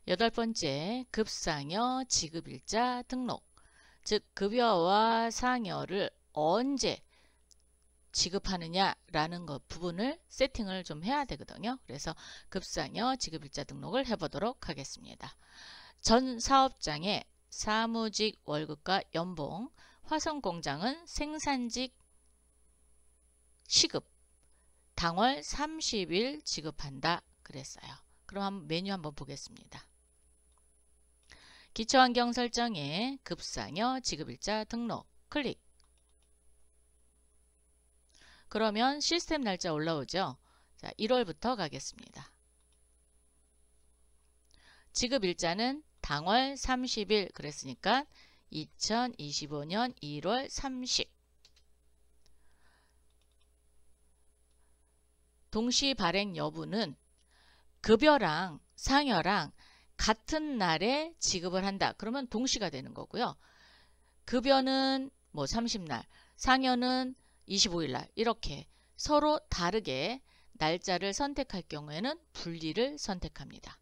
8번째, 급상여 지급일자 등록. 즉 급여와 상여를 언제 지급하느냐라는 것 부분을 세팅을 좀 해야 되거든요. 그래서 급상여 지급일자 등록을 해보도록 하겠습니다. 전 사업장의 사무직 월급과 연봉, 화성공장은 생산직 시급 당월 30일 지급한다 그랬어요. 그럼 메뉴 한번 보겠습니다. 기초환경 설정에 급상여 지급일자 등록 클릭. 그러면 시스템 날짜 올라오죠. 자, 1월부터 가겠습니다. 지급일자는 당월 30일 그랬으니까 2025년 1월 30. 동시 발행 여부는 급여랑 상여랑 같은 날에 지급을 한다. 그러면 동시가 되는 거고요. 급여는 뭐 30날, 상여는 25일날 이렇게 서로 다르게 날짜를 선택할 경우에는 분리를 선택합니다.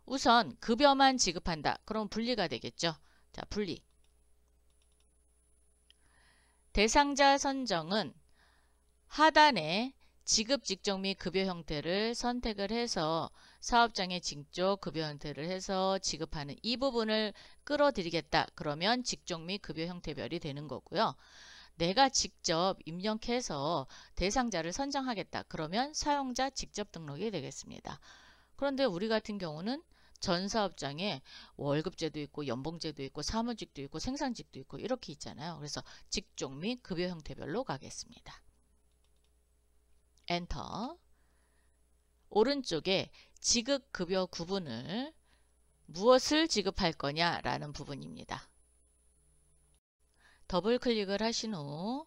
우선 급여만 지급한다. 그럼 분리가 되겠죠. 자, 분리. 대상자 선정은 하단에 지급 직종 및 급여 형태를 선택을 해서 사업장의 징조 급여 형태를 해서 지급하는 이 부분을 끌어들이겠다. 그러면 직종 및 급여 형태별이 되는 거고요. 내가 직접 입력해서 대상자를 선정하겠다. 그러면 사용자 직접 등록이 되겠습니다. 그런데 우리 같은 경우는 전 사업장에 월급제도 있고 연봉제도 있고 사무직도 있고 생산직도 있고 이렇게 있잖아요. 그래서 직종 및 급여 형태별로 가겠습니다. 엔터. 오른쪽에 지급급여 구분을 무엇을 지급할 거냐라는 부분입니다. 더블 클릭을 하신 후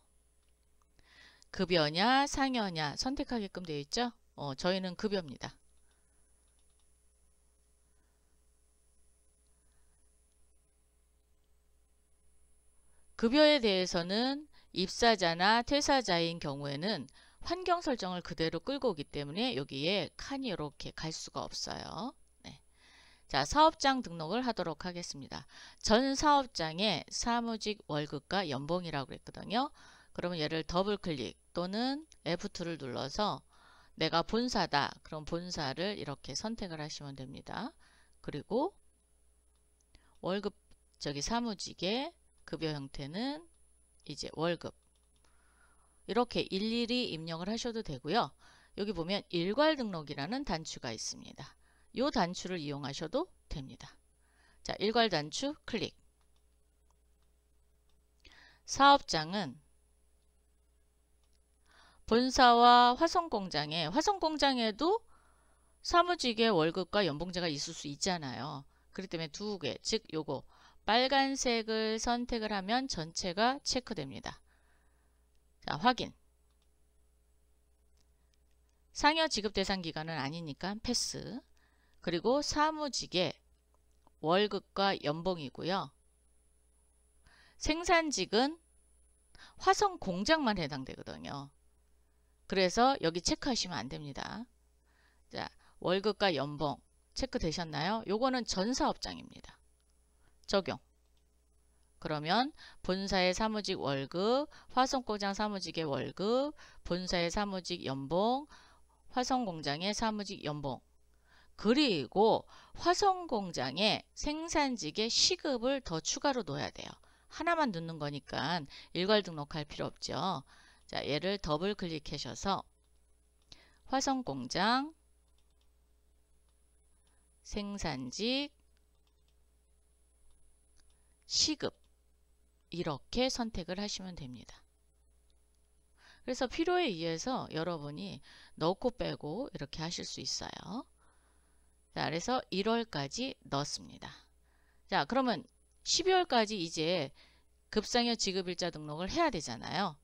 급여냐 상여냐 선택하게끔 되어 있죠. 저희는 급여입니다. 급여에 대해서는 입사자나 퇴사자인 경우에는 환경 설정을 그대로 끌고 오기 때문에 여기에 칸이 이렇게 갈 수가 없어요. 네. 자, 사업장 등록을 하도록 하겠습니다. 전 사업장의 사무직 월급과 연봉이라고 그랬거든요. 그러면 얘를 더블 클릭 또는 F2를 눌러서 내가 본사다. 그럼 본사를 이렇게 선택을 하시면 됩니다. 그리고 월급 사무직의 급여 형태는 이제 월급. 이렇게 일일이 입력을 하셔도 되고요. 여기 보면 일괄 등록이라는 단추가 있습니다. 이 단추를 이용하셔도 됩니다. 자, 일괄 단추 클릭. 사업장은 본사와 화성공장에도 사무직의 월급과 연봉제가 있을 수 있잖아요. 그렇기 때문에 두 개, 즉 요거 빨간색을 선택을 하면 전체가 체크됩니다. 자, 확인. 상여 지급 대상 기간은 아니니까 패스. 그리고 사무직의 월급과 연봉이고요. 생산직은 화성 공장만 해당되거든요. 그래서 여기 체크하시면 안 됩니다. 자, 월급과 연봉 체크되셨나요? 요거는 전 사업장입니다. 적용. 그러면 본사의 사무직 월급, 화성공장 사무직의 월급, 본사의 사무직 연봉, 화성공장의 사무직 연봉, 그리고 화성공장의 생산직의 시급을 더 추가로 넣어야 돼요. 하나만 넣는 거니까 일괄 등록할 필요 없죠. 자, 얘를 더블 클릭하셔서 화성공장 생산직 시급 이렇게 선택을 하시면 됩니다. 그래서 필요에 의해서 여러분이 넣고 빼고 이렇게 하실 수 있어요. 자, 그래서 1월까지 넣습니다. 자, 그러면 12월까지 이제 급상여 지급일자 등록을 해야 되잖아요.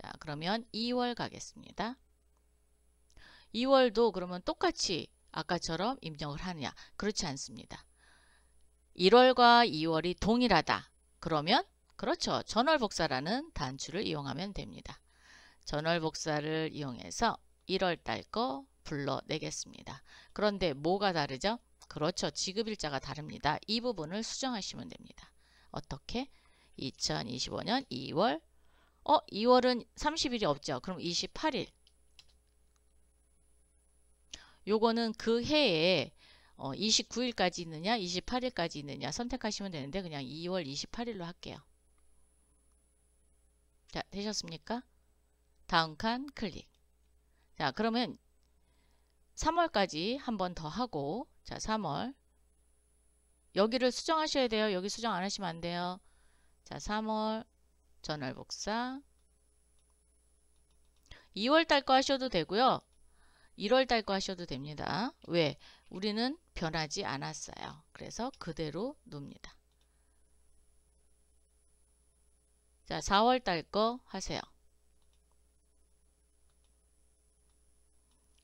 자, 그러면 2월 가겠습니다. 2월도 그러면 똑같이 아까처럼 입력을 하느냐? 그렇지 않습니다. 1월과 2월이 동일하다. 그러면 그렇죠. 전월복사라는 단추를 이용하면 됩니다. 전월복사를 이용해서 1월 달 거 불러내겠습니다. 그런데 뭐가 다르죠? 그렇죠. 지급일자가 다릅니다. 이 부분을 수정하시면 됩니다. 어떻게? 2025년 2월 2월은 30일이 없죠. 그럼 28일. 요거는 그 해에 29일까지 있느냐 28일까지 있느냐 선택하시면 되는데 그냥 2월 28일로 할게요. 자, 되셨습니까? 다음 칸 클릭. 자, 그러면 3월까지 한 번 더 하고, 자, 3월. 여기를 수정하셔야 돼요. 여기 수정 안 하시면 안 돼요. 자, 3월 전월 복사. 2월 달 거 하셔도 되고요. 1월 달 거 하셔도 됩니다. 왜? 우리는 변하지 않았어요. 그래서 그대로 놉니다. 자, 4월 달 거 하세요.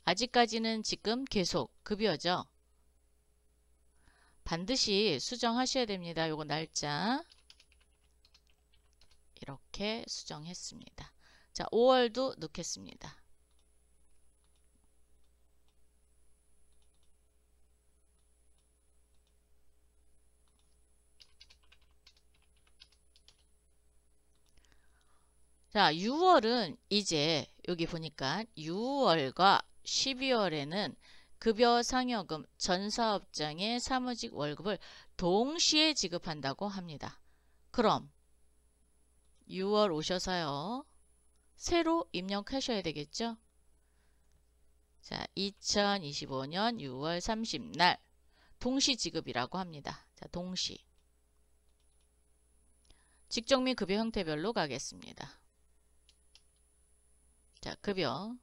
아직까지는 지금 계속 급여죠. 반드시 수정하셔야 됩니다. 요거 날짜 이렇게 수정했습니다. 자, 5월도 넣겠습니다. 자, 6월은 이제 여기 보니까 6월과 12월에는 급여 상여금 전 사업장의 사무직 월급을 동시에 지급한다고 합니다. 그럼 6월 오셔서요. 새로 입력하셔야 되겠죠? 자, 2025년 6월 30날 동시 지급이라고 합니다. 자, 동시. 직종 및 급여 형태별로 가겠습니다. 자, 급여.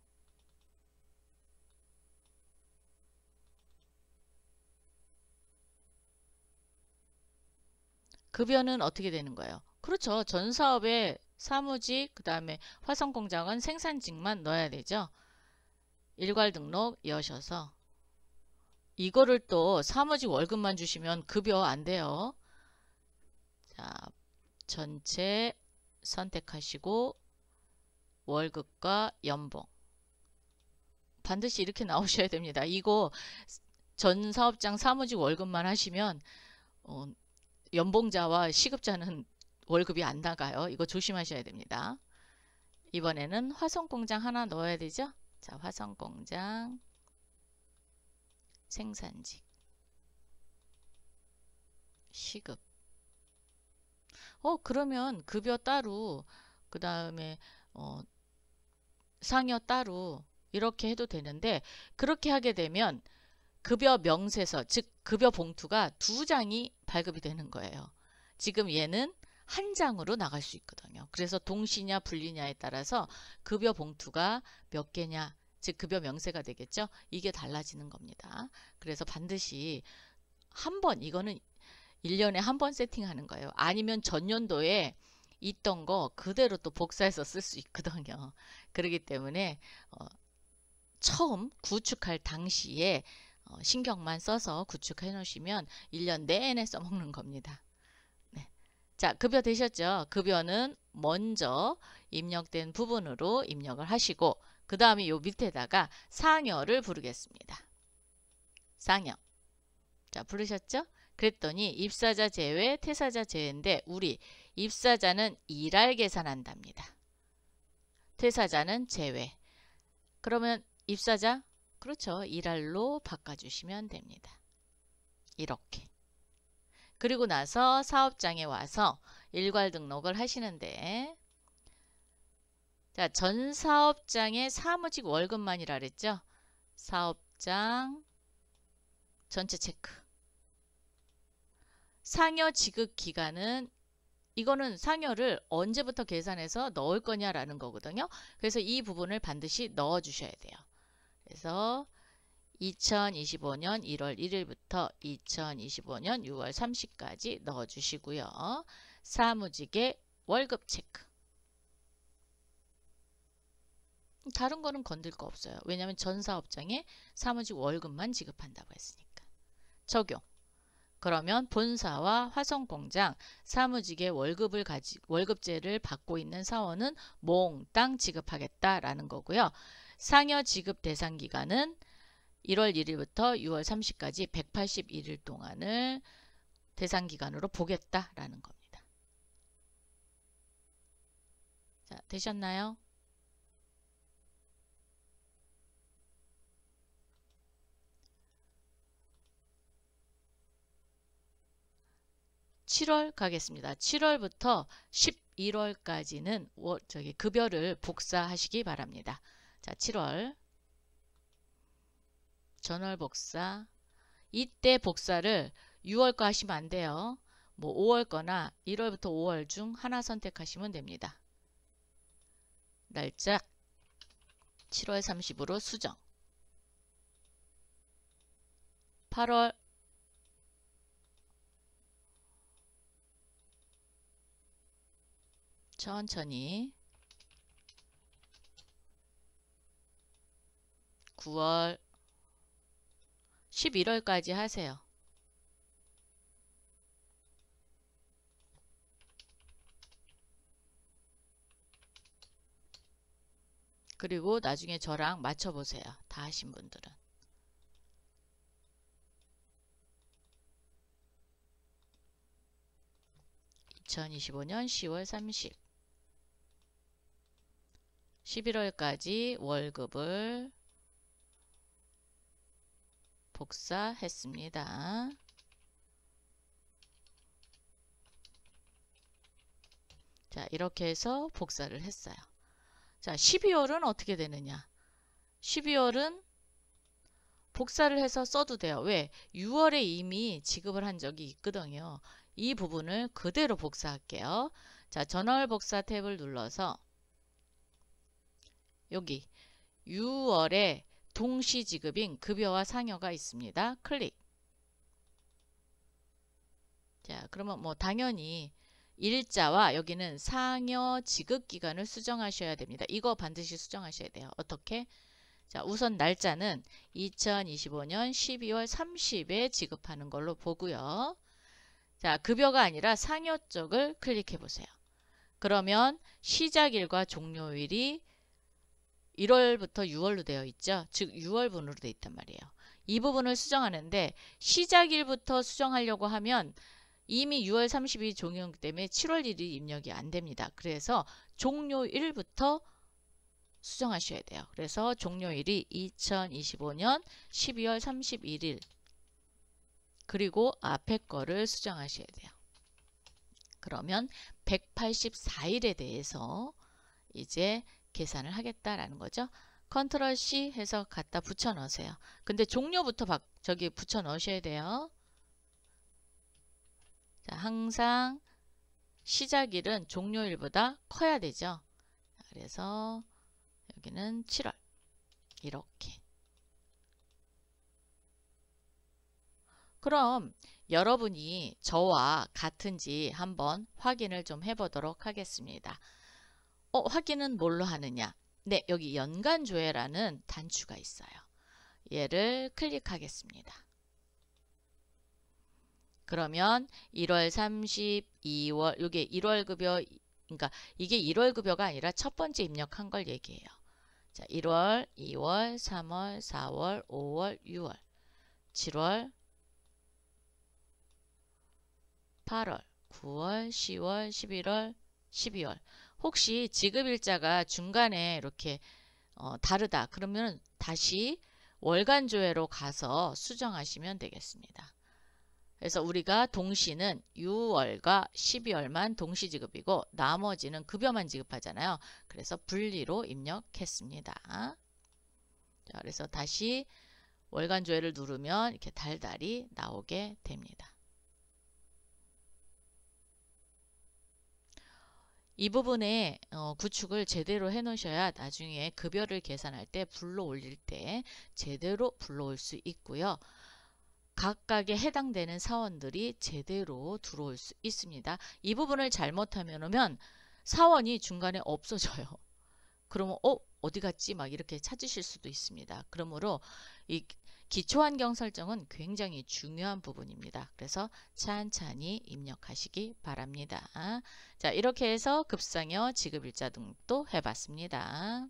급여는 어떻게 되는 거예요? 그렇죠. 전 사업에 사무직, 그 다음에 화성공장은 생산직만 넣어야 되죠. 일괄 등록 여셔서 이거를 또 사무직 월급만 주시면 급여 안 돼요. 자, 전체 선택하시고 월급과 연봉 반드시 이렇게 나오셔야 됩니다. 이거 전 사업장 사무직 월급만 하시면 연봉자와 시급자는 월급이 안 나가요. 이거 조심하셔야 됩니다. 이번에는 화성공장 하나 넣어야 되죠. 자, 화성공장 생산직 시급 그러면 급여 따로 그 다음에 상여 따로 이렇게 해도 되는데 그렇게 하게 되면 급여 명세서 즉 급여 봉투가 2장이 발급이 되는 거예요. 지금 얘는 한 장으로 나갈 수 있거든요. 그래서 동시냐 분리냐에 따라서 급여 봉투가 몇 개냐 즉 급여 명세가 되겠죠. 이게 달라지는 겁니다. 그래서 반드시 한 번 이거는 1년에 한 번 세팅하는 거예요. 아니면 전년도에 있던 거 그대로 또 복사해서 쓸 수 있거든요. 그렇기 때문에 처음 구축할 당시에 신경만 써서 구축해 놓으시면 1년 내내 써먹는 겁니다. 네. 자, 급여 되셨죠? 급여는 먼저 입력된 부분으로 입력을 하시고 그 다음에 요 밑에다가 상여를 부르겠습니다. 상여. 자, 부르셨죠? 그랬더니 입사자 제외, 퇴사자 제외인데 우리 입사자는 일할 계산한답니다. 퇴사자는 제외. 그러면 입사자? 그렇죠. 일할로 바꿔주시면 됩니다. 이렇게. 그리고 나서 사업장에 와서 일괄 등록을 하시는데 자, 전 사업장의 사무직 월급만이라 그랬죠. 사업장 전체 체크. 상여 지급 기간은 이거는 상여를 언제부터 계산해서 넣을 거냐라는 거거든요. 그래서 이 부분을 반드시 넣어 주셔야 돼요. 그래서 2025년 1월 1일부터 2025년 6월 30일까지 넣어 주시고요. 사무직의 월급 체크. 다른 거는 건들 거 없어요. 왜냐하면 전 사업장에 사무직 월급만 지급한다고 했으니까. 적용. 그러면 본사와 화성공장 사무직의 월급제를 받고 있는 사원은 몽땅 지급하겠다라는 거고요. 상여 지급 대상 기간은 1월 1일부터 6월 30일까지 181일 동안을 대상기간으로 보겠다라는 겁니다. 자, 되셨나요? (7월) 가겠습니다. 7월부터 11월까지는 급여를 복사하시기 바랍니다. 자, 7월 전월 복사. 이때 복사를 6월 거 하시면 안 돼요. 뭐 5월 거나 1월부터 5월 중 하나 선택하시면 됩니다. 날짜 7월 30으로 수정. 8월 천천히. 9월 11월까지 하세요. 그리고 나중에 저랑 맞춰보세요. 다 하신 분들은. (2025년 10월 30) 11월까지 월급을 복사했습니다. 자, 이렇게 해서 복사를 했어요. 자, 12월은 어떻게 되느냐? 12월은 복사를 해서 써도 돼요. 왜? 6월에 이미 지급을 한 적이 있거든요. 이 부분을 그대로 복사할게요. 자, 전월 복사 탭을 눌러서 여기 6월에 동시 지급인 급여와 상여가 있습니다. 클릭. 자, 그러면 뭐 당연히 일자와 여기는 상여 지급 기간을 수정하셔야 됩니다. 이거 반드시 수정하셔야 돼요. 어떻게? 자, 우선 날짜는 2025년 12월 30일에 지급하는 걸로 보고요. 자, 급여가 아니라 상여 쪽을 클릭해 보세요. 그러면 시작일과 종료일이 1월부터 6월로 되어 있죠. 즉 6월분으로 되어 있단 말이에요. 이 부분을 수정하는데 시작일부터 수정하려고 하면 이미 6월 30일 종료이기 때문에 7월 1일 입력이 안 됩니다. 그래서 종료일부터 수정하셔야 돼요. 그래서 종료일이 2025년 12월 31일 그리고 앞에 거를 수정하셔야 돼요. 그러면 184일에 대해서 이제 계산을 하겠다라는 거죠. 컨트롤 C 해서 갖다 붙여 넣으세요. 근데 종료부터 저기 붙여 넣으셔야 돼요. 자, 항상 시작일은 종료일보다 커야 되죠. 그래서 여기는 7월 이렇게. 그럼 여러분이 저와 같은지 한번 확인을 좀 해보도록 하겠습니다. 확인은 뭘로 하느냐? 네, 여기 연간조회라는 단추가 있어요. 얘를 클릭하겠습니다. 그러면 1월 32월, 이게 1월 급여, 그러니까 이게 1월 급여가 아니라 첫 번째 입력한 걸 얘기해요. 자, 1월, 2월, 3월, 4월, 5월, 6월, 7월, 8월, 9월, 10월, 11월, 12월. 혹시 지급일자가 중간에 이렇게 다르다 그러면 다시 월간조회로 가서 수정하시면 되겠습니다. 그래서 우리가 동시는 6월과 12월만 동시지급이고 나머지는 급여만 지급하잖아요. 그래서 분리로 입력했습니다. 자, 그래서 다시 월간조회를 누르면 이렇게 달달이 나오게 됩니다. 이 부분에 구축을 제대로 해 놓으셔야 나중에 급여를 계산할 때 불러 올릴 때 제대로 불러올 수 있고요. 각각에 해당되는 사원들이 제대로 들어올 수 있습니다. 이 부분을 잘못하면 사원이 중간에 없어져요. 그러면 어디 갔지? 막 이렇게 찾으실 수도 있습니다. 그러므로 이 기초환경 설정은 굉장히 중요한 부분입니다. 그래서 찬찬히 입력하시기 바랍니다. 자, 이렇게 해서 급상여 지급일자 등도 해봤습니다.